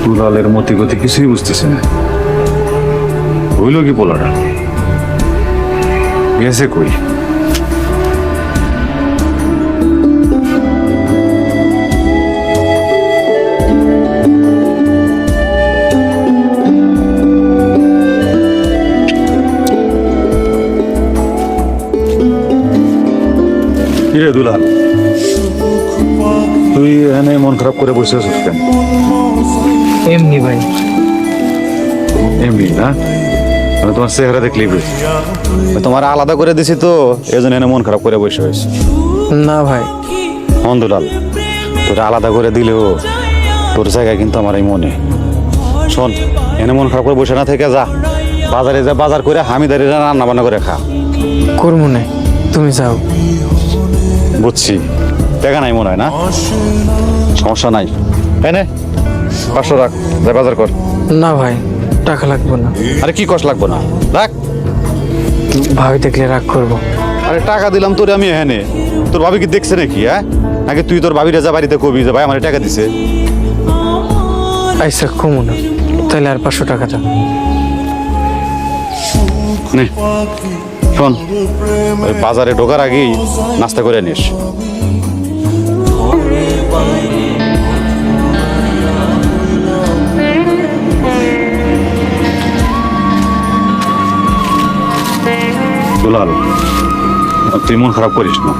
দুলালের মতি গতি কিছুই বুঝতেছে না। হইল কি পোলাটা গেছে কই? কিরে দুলাল, তুই এখানে মন খারাপ করে বসে আছিস কেন? এমনি ভাই। এমনি না? আমি তোমার চেহারা দেখলেই বুঝি। তোমার আলাদা করে দিছি তো, এই জন্য এনে মন খারাপ করে বসে হয়েছে। না ভাই। মন দুলাল, তোর আলাদা করে দিলেও তোর জায়গায় কিন্তু আমার এই মনে। শোন, এনে মন খারাপ করে বসে না থেকে যা বাজারে, যা বাজার করে হামিদারি রান্না বান্না করে খা। করবো না, তুমি যাও। বুঝছি, টাকা নাই মনে হয় না? সমস্যা নাই, এনে 500 রাখ, যা বাজার কর। না ভাই, টাকা লাগবে না। আরে কি কষ্ট লাগবো না, রাখ। ভাবি দেখলে রাগ করবো। আরে টাকা দিলাম তোরে আমি এখানে, তোর ভাবি কি দেখছে নাকি? হ্যাঁ, নাকি তুই তোর ভাবিরা যা বাড়িতে কবি যে ভাই আমার টাকা দিছে? আইসা কমো না, তাহলে আর 500 টাকা দাও। নে, শোন, ওই বাজারে ঢোকার আগেই নাস্তা করে নিস। দুলাল, তুই মন খারাপ করিস না।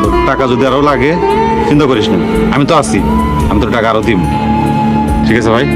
তোর টাকা যদি আরো লাগে চিন্তা করিস না, আমি তো আছি, আমি তোর টাকা আরো দিব। ঠিক আছে ভাই?